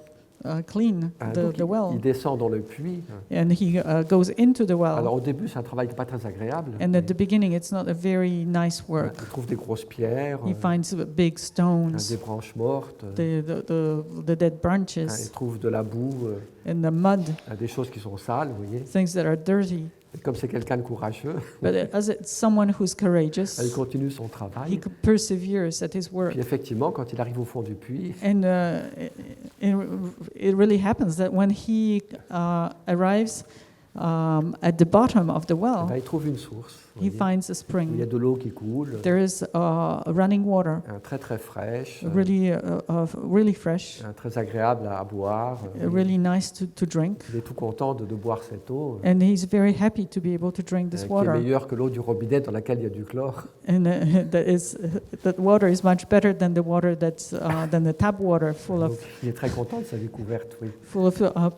clean Donc, the well, il descend dans le puits. and he goes into the Alors well. au début, c'est un travail pas très agréable. And at the beginning, it's not a very nice Il work. trouve des grosses pierres, He finds big des stones, branches mortes. the dead Il branches, trouve de la boue, and the mud, des choses qui sont sales, vous voyez. things that are dirty. Et comme c'est quelqu'un de courageux, But as it's someone who's il courageous, continue son he travail. perseveres at his work. Puis effectivement, quand il arrive au fond du puits, And it really happens that when he arrives at the bottom of the well, il trouve une source. vous he voyez, finds a où il y a spring. de l'eau qui coule, There is running water, très très fraîche, really fresh, très agréable à boire. really nice to drink. Il est tout content de boire cette eau, And he's very happy to be able to drink this qui est water. meilleure que l'eau du robinet dans laquelle il y a du chlore. And that water is much better than the water than the tap water, full Donc, of il est très content de sa découverte, oui.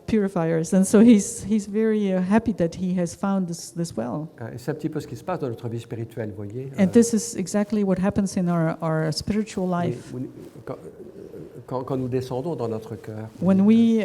purifiers. And so he's very happy that he has found this well. Et c'est un petit peu ce qui se passe dans notre vie spirituelle, vous voyez. And this is exactly what happens in our spiritual life. Quand nous descendons dans notre cœur. When we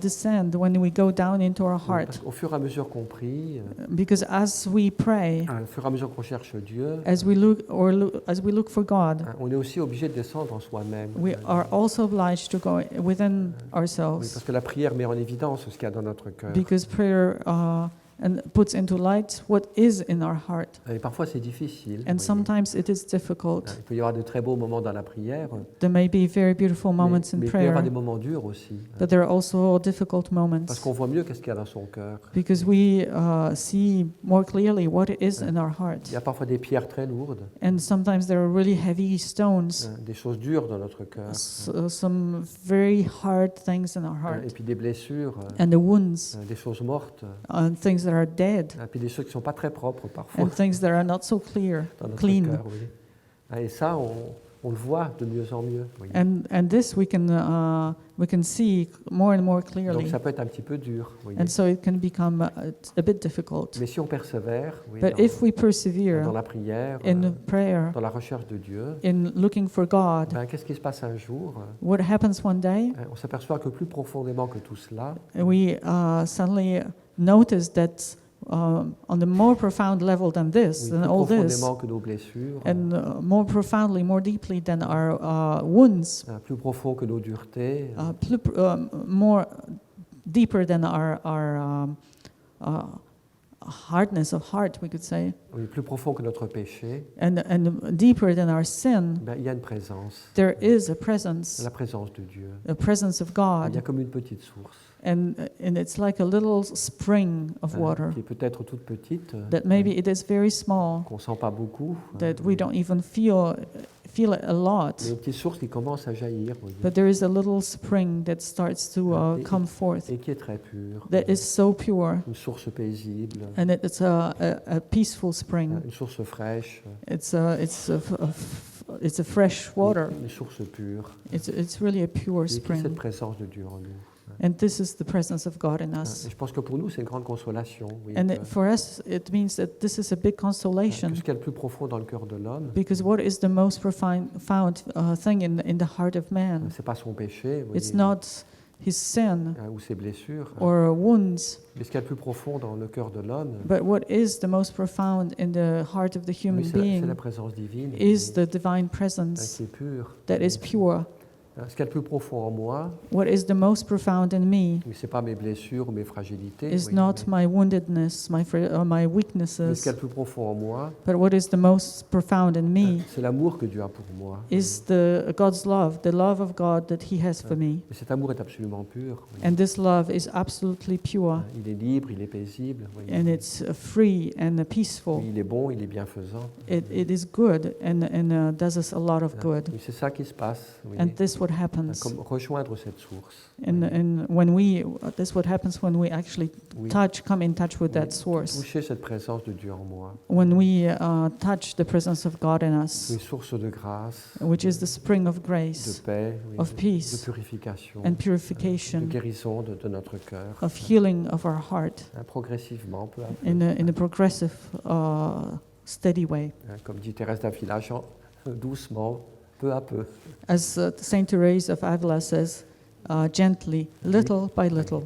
descend, when we go down into our heart, Au fur et à mesure qu'on prie, because as we pray, au fur et à mesure qu'on cherche Dieu, as we look for God, on est aussi obligé de descendre en soi-même. we are also obliged to go within Oui, ourselves, parce que la prière met en évidence ce qu'il y a dans notre cœur. because prayer and puts into light what is in our heart. Et parfois c'est difficile. And vous voyez. sometimes it is difficult. Il peut y avoir de très beaux moments dans la prière, There may be very beautiful moments in mais il peut y avoir prayer, des moments durs aussi. but there are also difficult Parce moments, qu'on voit mieux qu'est-ce qu'il y a dans son cœur. because we see more clearly what is in our heart. Il y a parfois des pierres très lourdes, And sometimes there are really heavy stones, des choses dures dans notre cœur, some very hard things in our et heart, puis des blessures, and the wounds, des choses mortes, and things that are dead, et puis des choses qui ne sont pas très propres parfois and things that are not so clear, dans notre clean. cœur. Oui. Et ça, on le voit de mieux en mieux. Vous voyez. And this we can see more and more Donc clearly, ça peut être un petit peu dur. Vous voyez. and so it can become a bit difficult. Mais si on persévère oui, But if we persevere dans la prière, in prayer, dans la recherche de Dieu, in looking for God, qu'est-ce qui se passe un jour? what happens one day, On s'aperçoit que plus profondément que tout cela, we suddenly notice that on the more profound level than this, oui, than plus all this, profondément que nos blessures, and more profoundly, more deeply than our wounds, plus profond que nos duretés, more deeper than our hardness of heart, we could say, oui, plus profond que notre péché, and deeper than our sin, il y a une présence, there is a presence, la présence de Dieu. a presence of Il y a God, comme une petite source and it's like a little spring of water qui est peut-être toute petite, that maybe it is very small, qu'on sent pas beaucoup, that we don't even feel it a lot, mais une petite source qui commence à jaillir, vous voyez, but there is a little spring that starts to come forth et qui est très pure, that is so pure, une source paisible, and it's a peaceful spring. une source fraîche, It's a fresh water. une source pure. It's really a pure Et qui est spring, cette présence de Dieu en nous. and this is the presence of God in Et us. je pense que pour nous, c'est une grande consolation. Oui, And que for us, it means that this is a big consolation, ce qu'il y a le plus profond dans le cœur de l'homme, because what is the most profound thing in the heart of man? c'est pas son péché, vous It's voyez, not his sin ou ses blessures, or wounds, mais ce qu'il y a le plus profond dans le cœur de l'homme, but what is the most profound in the heart of the human oui, c'est la being présence divine is oui, the divine presence qui est pure. that is pure. Ce qu'il y a le plus profond en moi, What is the most profound in me oui, c'est pas mes blessures ou mes fragilités, is oui, not mais my woundedness, my ce qu'il y weaknesses, a le plus profond en moi, but what is the most profound in me c'est l'amour que Dieu a pour moi. is God's love, the love of God that He has for me. Et cet amour est absolument pur. Oui. And this love is absolutely pure, Il est libre, il est paisible, oui. and it's free and peaceful. Oui, il est bon, il est bienfaisant. It is good and does us a lot of good. Oui, c'est ça qui se passe. Oui. And this what happens. Comme rejoindre cette source. And this what happens when we actually Oui. come in touch with that Oui. source. Toucher cette présence de Dieu en moi. When we touch the presence of God in Une us, source de grâce, which is the spring of de grace, paix, oui, of de peace purification, and de purification, guérison de notre cœur. of healing of our heart Progressivement, peu à peu. in a progressive, steady way. Comme dit Thérèse d'Avila, doucement, peu à peu. As Saint Therese of Avila says, gently, little by little.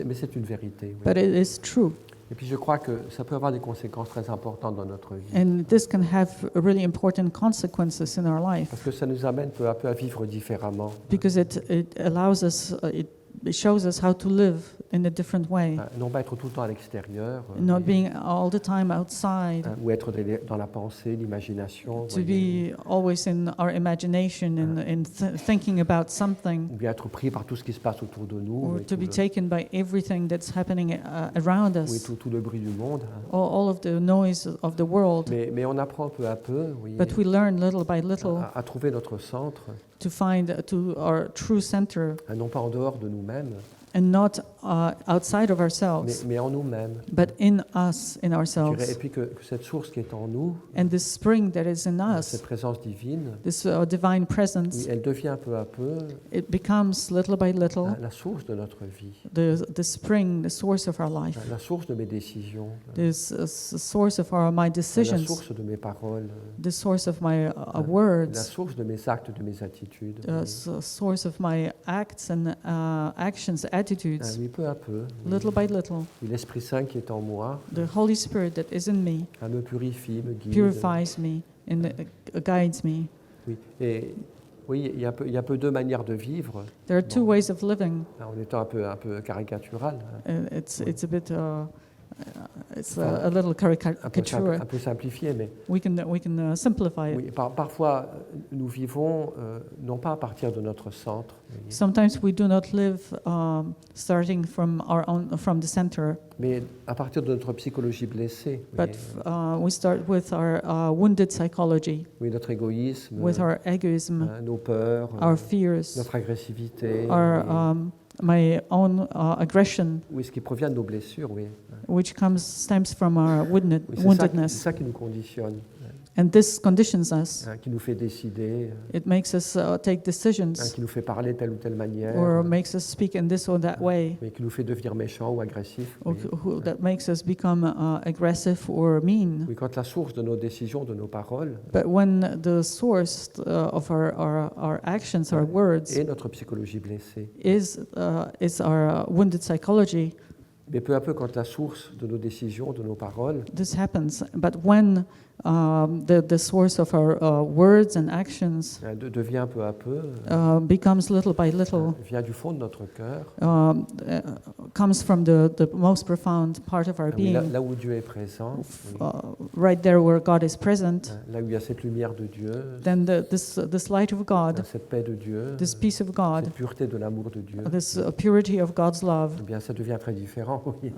Mais c'est une vérité. Oui. But it is true. Et puis je crois que ça peut avoir des conséquences très importantes dans notre vie. And this can have really important consequences in our life, Parce que ça nous amène peu à peu à vivre différemment. because it allows us, it shows us how to live in a different way, Non pas être tout le temps à l'extérieur, not oui, being all the time outside, ou être dans la pensée, l'imagination, to be always in our imagination and thinking about something, ou bien être pris par tout ce qui se passe autour de nous, or oui, to tout be le- taken by everything that's happening around oui, us, tout le bruit du monde. all of the noise of the world. Mais on apprend peu à peu oui, But we learn little by little à trouver notre centre, to find our true center, non pas en dehors de nous-mêmes, and not outside of mais, ourselves, mais en nous-mêmes. but in us, in Je dirais, et ourselves. puis que cette source qui est en nous, And this spring that is in cette us, présence divine, this divine oui, presence, elle devient peu à peu it becomes little by little la source de notre vie, the spring, the source of our life, la source de mes décisions, this source of my la decisions, source de mes paroles, the source of my la words, source de mes actes, de mes attitudes. source of my acts and actions, attitudes, Oui, peu à peu. Oui. little by little. Oui, l'Esprit Saint qui est en moi The Holy Spirit that is in me me purifie, me guide. purifies me and guides me. Oui, et oui, il y a peu deux manières de vivre, There are two ways of living. en étant un peu caricatural, It's a bit it's a little caricature. un peu simplifié, mais We can simplify it. oui, parfois nous vivons non pas à partir de notre centre, voyez, Sometimes we do not live starting from the center, mais à partir de notre psychologie blessée. but Voyez. we start with our wounded psychology, Oui, notre égoïsme, with our egoism, nos peurs, our fears, notre agressivité, our my own aggression, oui, ce qui provient de nos blessures, oui. which stems from our Oui, c'est woundedness. ça qui nous conditionne, And this conditions us. qui nous fait décider, It makes us take decisions, qui nous fait parler de telle ou telle manière, or makes us speak in this or that way, mais qui nous fait devenir méchants ou agressifs. or Oui. that makes us become aggressive or mean. Oui, quand la source de nos décisions, de nos paroles, But when the source of our actions, our words, est notre psychologie blessée. is our wounded psychology, Mais peu à peu, quand la source de nos décisions, de nos paroles, this happens. But when the source of our words and actions devient peu à peu, becomes little by little, vient du fond de notre cœur, comes from the most profound part of our oui, being, là où Dieu est présent, oui, right there where God is present, là où il y a cette lumière de Dieu, then this light of God, cette paix de Dieu, this peace of God, cette pureté de l'amour de Dieu, this purity of God's love, eh bien, ça devient très différent. Oui.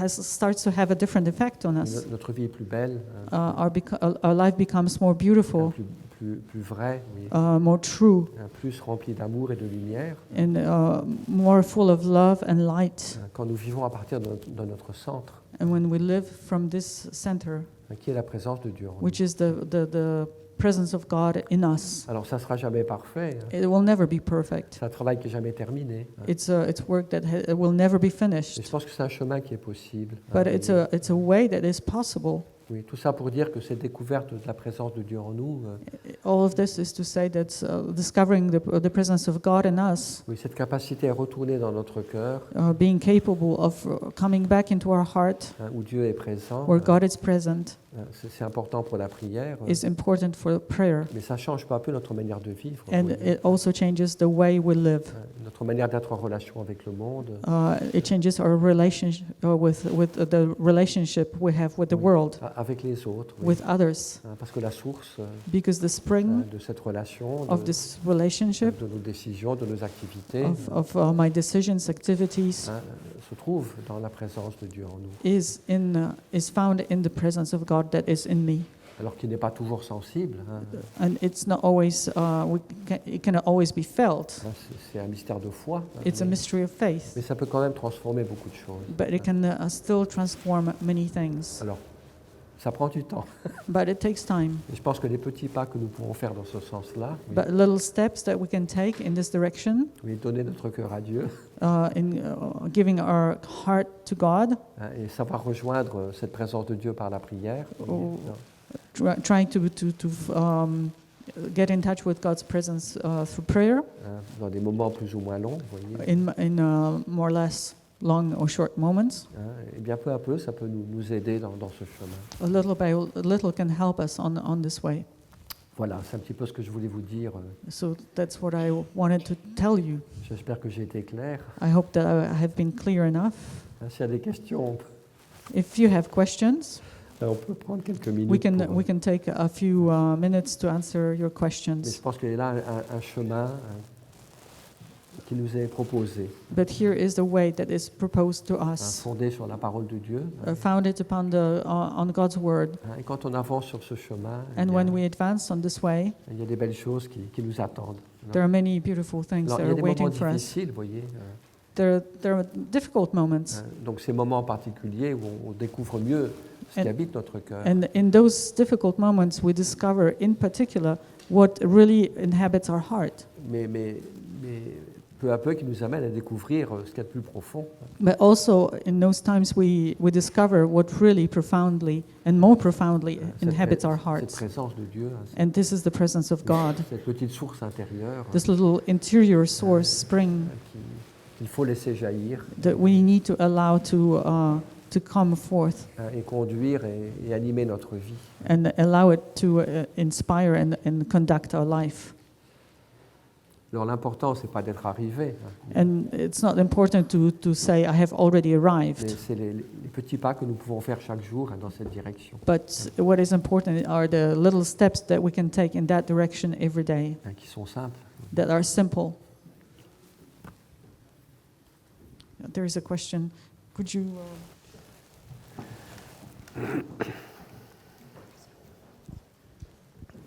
starts to have a different effect on us. Notre vie est plus belle, Our life becomes more beautiful, plus vraie, oui, more true, plus remplie d'amour et de lumière. and more full of love and light. Quand nous vivons à partir de notre centre, And when we live from this center, qui est la présence de Dieu en nous. which is the presence of God in us, Alors ça ne sera jamais parfait, it will never be perfect. c'est un travail qui n'est jamais terminé. It's work that will never be Et je finished. pense que c'est un chemin qui est possible. But it's a way that is possible. Oui, tout ça pour dire que cette découverte de la présence de Dieu en nous, All of this is to say that discovering the presence of God in us, oui, cette capacité à retourner dans notre cœur, being capable of coming back into our heart où Dieu est présent, where God is present, c'est important pour la prière, is important for prayer. mais ça change peu à peu notre manière de vivre, And voyez. it also changes the way we live. Notre manière d'être en relation avec le monde. It changes our relationship with the relationship we have with the world, Avec les autres, oui. with others, Parce que la source because the spring de cette relation, of this relationship, de nos décisions, de nos activités, of my decisions, activities, se trouve dans la présence de Dieu en nous. is found in the presence of God that is in me. Alors qu'il n'est pas toujours sensible, And it's not always, it cannot always be felt. c'est un mystère de foi, It's a mystery of faith, mais ça peut quand même transformer beaucoup de choses. but it can still transform many things. Alors, ça prend du temps. But it takes time. Et je pense que les petits pas que nous pouvons faire dans ce sens-là, oui, But little steps that we can take in this direction, oui, donner notre cœur à Dieu in giving our heart to God, et savoir rejoindre cette présence de Dieu par la prière, oui, trying to get in touch with God's presence through prayer dans des moments plus ou moins longs, vous voyez. in more or less long or short moments. Et bien peu à peu, ça peut nous aider dans ce chemin. A little by little can help us on this way. Voilà, c'est un petit peu ce que je voulais vous dire. So that's what I wanted to tell you. J'espère que j'ai été clair. I hope that I have been clear enough. S'il y a des questions, If you have questions, on peut prendre quelques minutes. we can take a few minutes to answer your Mais questions. je pense qu'il y a là un chemin qui nous est proposé, But here is the way that is proposed to hein, us, fondé sur la parole de Dieu. founded upon on God's word. Hein, et quand on avance sur ce chemin, And when we advance on this way, il y a des belles choses qui nous attendent. there are many beautiful things Alors, that il y a are des moments waiting for us. difficiles, vous voyez. There are difficult moments. Donc ces moments particuliers où on découvre mieux ce qui And- habite notre cœur. And in those difficult moments, we discover in particular what really inhabits our heart. Mais peu à peu qui nous amène à découvrir ce qu'il y a de plus profond. But also, in those times, we discover what really profoundly and more profoundly inhabits our Cette hearts. présence de Dieu, hein, And this is the presence of God, cette petite source intérieure this little interior source, spring, qu'il faut laisser jaillir that we need to allow to come forth hein, et conduire et animer notre vie. and allow it to inspire and conduct our life. Alors l'important, c'est pas d'être arrivé, hein, And it's not important to say, I have already mais arrived. c'est les petits pas que nous pouvons faire chaque jour hein, dans cette direction, But what is important are the little steps that we can take in that direction every day, hein, qui sont simples. that are simple. There is a question. Could you...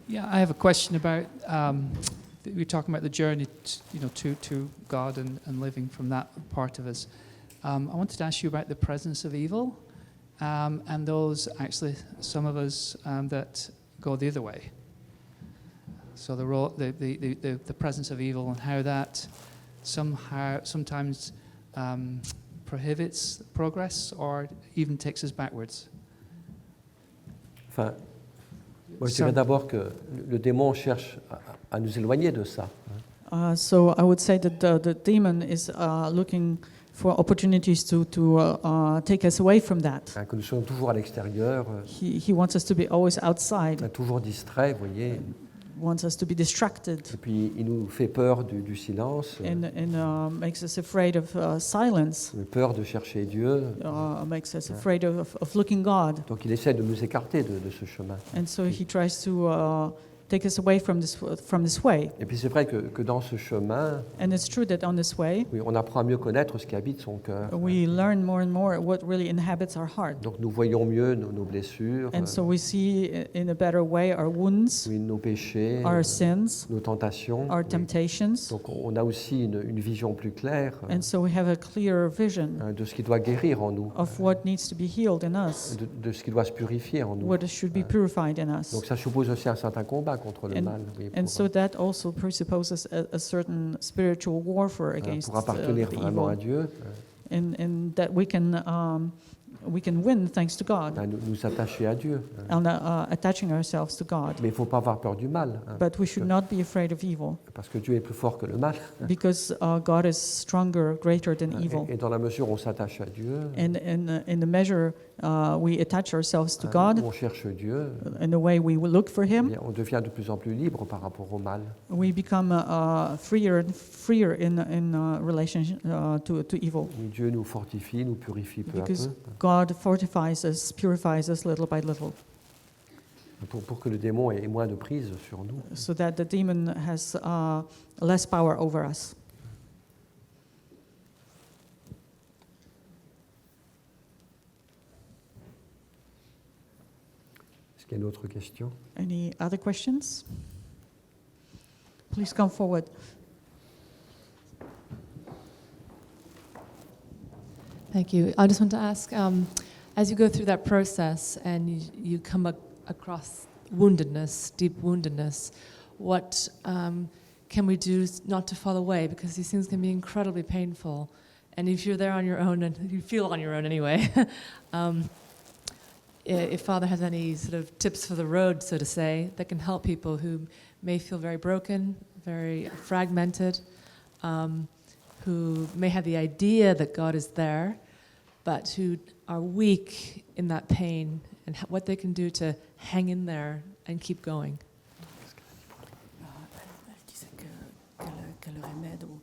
Yeah, I have a question about, we're talking about the journey to God and living from that part of us. I wanted to ask you about the presence of evil and those, actually, some of us that go the other way. So the presence of evil and how that sometimes prohibits progress or even takes us backwards. Enfin, moi, je dirais d'abord que le démon cherche à nous éloigner de ça. So I would say that the demon is looking for opportunities to take us away from that. Hein, que nous soyons toujours à l'extérieur, He wants us to be always outside, toujours distraits, vous voyez. wants us to be distracted, Et puis il nous fait peur du silence, and makes us afraid of silence, peur de chercher Dieu. makes us afraid of looking God. Donc il essaie de nous écarter de ce chemin. And so he tries to take us away from this way. Et puis c'est vrai que dans ce chemin, And it's true that on this way, oui, on apprend à mieux connaître ce qui habite son cœur. we learn more and more what really inhabits our heart. Donc nous voyons mieux nos blessures, And so we see in a better way our wounds, oui, nos péchés, our sins, nos tentations. our Oui. temptations. Donc on a aussi une vision plus claire And so we have a clear vision de ce qui doit guérir en nous, of what needs to be healed in us, de ce qui doit se purifier en nous. what should be purified in us. Donc ça suppose aussi un certain combat contre le mal. Oui, And pour, so that also presupposes a certain spiritual warfare against pour appartenir the vraiment à evil, Dieu, and that we can win thanks to God, nous attacher à Dieu. and attaching ourselves to God. Mais il ne faut pas avoir peur du mal, But we should not be afraid of evil, parce que Dieu est plus fort que le mal. because God is stronger, greater than evil. Et dans la mesure où on s'attache à Dieu, And in the measure we attach ourselves to God, on cherche Dieu, in the way we will look for eh Him, bien, on devient de plus en plus libre par rapport au mal. we become freer and freer in relation to evil. Oui, Dieu nous fortifie, nous purifie peu à peu, Because God fortifies us, purifies us little by little, pour que le démon ait moins de prise sur nous. so that the demon has less power over us. Est-ce qu'il y a une autre question? Any other questions? Please come forward. Thank you. I just want to ask, as you go through that process and you come across woundedness, deep woundedness, what can we do not to fall away? Because these things can be incredibly painful. And if you're there on your own, and you feel on your own anyway, if Father has any sort of tips for the road, so to say, that can help people who may feel very broken, very fragmented, who may have the idea that God is there, but who are weak in that pain, and what they can do to hang in there and keep going. Elle disait quel remède ou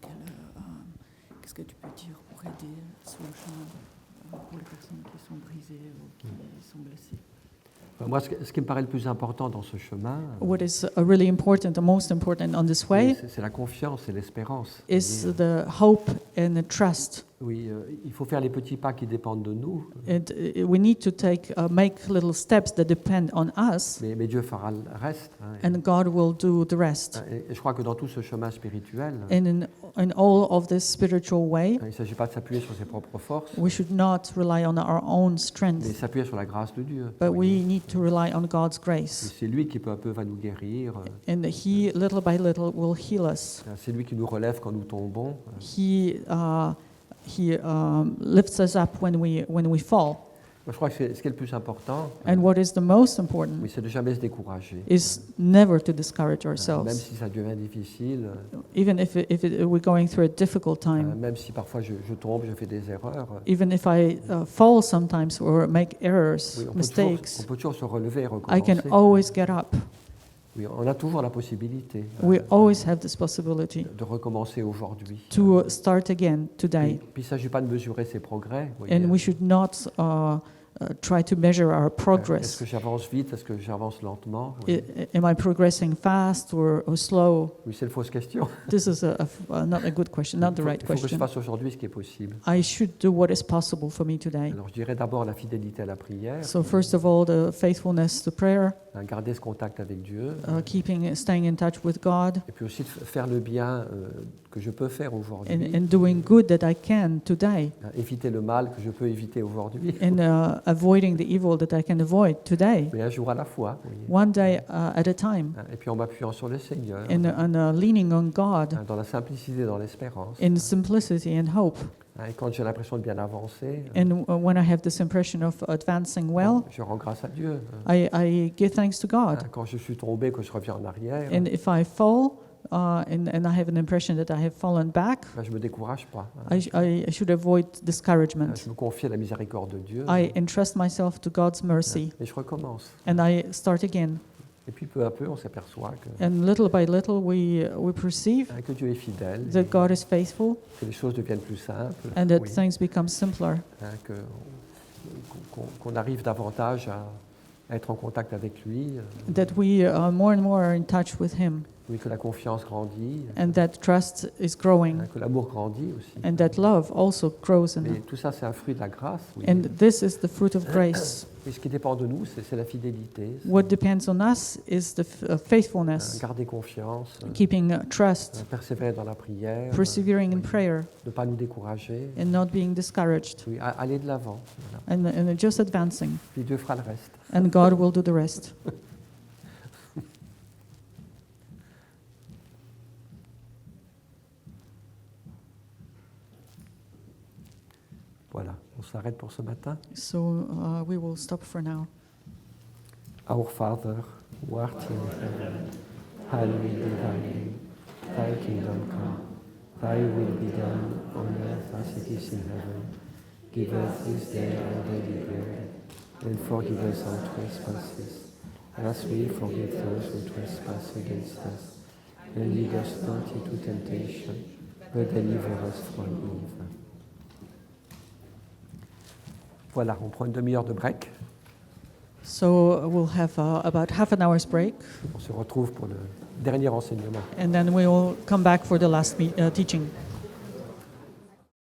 qu'est-ce que tu peux dire pour aider sur le chemin pour les personnes qui sont brisées ou qui sont blessées. Moi, ce qui me paraît le plus important dans ce chemin, What is really important, the most important on this way, c'est la confiance et l'espérance. is C'est-à-dire, the hope and the trust. oui, il faut faire les petits pas qui dépendent de nous, And we need to make little steps that depend on us, mais Dieu fera le reste. Hein. and God will do the rest. Et je crois que dans tout ce chemin spirituel, And in all of this spiritual way, il ne s'agit pas de s'appuyer sur ses propres forces, we should not rely on our own mais strength, s'appuyer sur la grâce de Dieu. but Voyez. we need to rely on God's Et grace. c'est lui qui peu à peu va nous guérir. And He, little by little, will heal us. C'est lui qui nous relève quand nous tombons. He lifts us up when we fall. Moi, je crois que ce qui est le plus important, And what is the most important oui, c'est de jamais se décourager. is never to discourage Même ourselves, si ça devient difficile, even if we're going through a difficult time, même si parfois je tombe, je fais des erreurs. even if I fall sometimes or make errors, Oui, on mistakes. peut toujours se relever et I can recommencer. always get up. Oui, on a toujours la possibilité We always have this possibility de recommencer aujourd'hui. to start again today. Puis il ne s'agit pas de mesurer ses progrès. Vous voyez. And we should not try to measure our Est-ce progress. que j'avance vite? Est-ce que j'avance lentement? Oui, Am I progressing fast or slow? Oui, c'est une fausse question. This is not a good question, not the right Il faut que je question. fasse aujourd'hui ce qui est possible. I should do what is possible for me today. Alors je dirais d'abord la fidélité à la prière, So first of all, the faithfulness to prayer, hein, garder ce contact avec Dieu, staying in touch with God, et puis aussi de faire le bien que je peux faire aujourd'hui, and doing good that I can today, hein, éviter le mal que je peux éviter aujourd'hui, and avoiding the evil that I can avoid today, mais un jour à la fois. Vous voyez. one day at a time, Hein, et puis en m'appuyant sur le Seigneur, and leaning on God hein, dans la simplicité, dans l'espérance. in simplicity and hope. Hein, et quand j'ai l'impression de bien avancer, And when I have this impression of advancing well, je rends grâce à Dieu. I give thanks to God. Hein, quand je suis tombé, que je reviens en arrière, And if I fall, and I have an impression that I have fallen back, je ne me décourage pas. Hein. I should avoid discouragement. Je me confie à la miséricorde de Dieu I entrust myself to God's mercy, et je recommence. and I start again. Et puis peu à peu, on s'aperçoit And little by little, we perceive que Dieu est fidèle, that God is faithful, que les choses deviennent plus simples, and that oui, things become simpler, hein, qu'on arrive davantage à être en contact avec lui, that we more and more are in touch with Him, oui, que la confiance grandit, and that trust is growing, hein, que l'amour grandit aussi. and that love also grows. Mais tout ça, c'est un fruit de la grâce. Oui. And this is the fruit of grace. Et ce qui dépend de nous, c'est la fidélité, What depends on us is the faithfulness, garder confiance, keeping trust, persévérer dans la prière, persevering in oui, prayer, ne pas nous décourager, and not being discouraged, oui, aller de l'avant. Voilà. and just advancing. Puis Dieu fera le reste. And God will do the rest. Voilà, on s'arrête pour ce matin. So we will stop for now. Our Father, who art in heaven, hallowed be thy name. Thy kingdom come, thy will be done on earth as it is in heaven. Give us this day our daily bread, and forgive us our trespasses, as we forgive those who trespass against us. And lead us not into temptation, but deliver us from evil. Voilà, on prend une demi-heure de break. So we'll have about half an hour's break, On se retrouve pour le dernier enseignement. and then we will come back for the last teaching.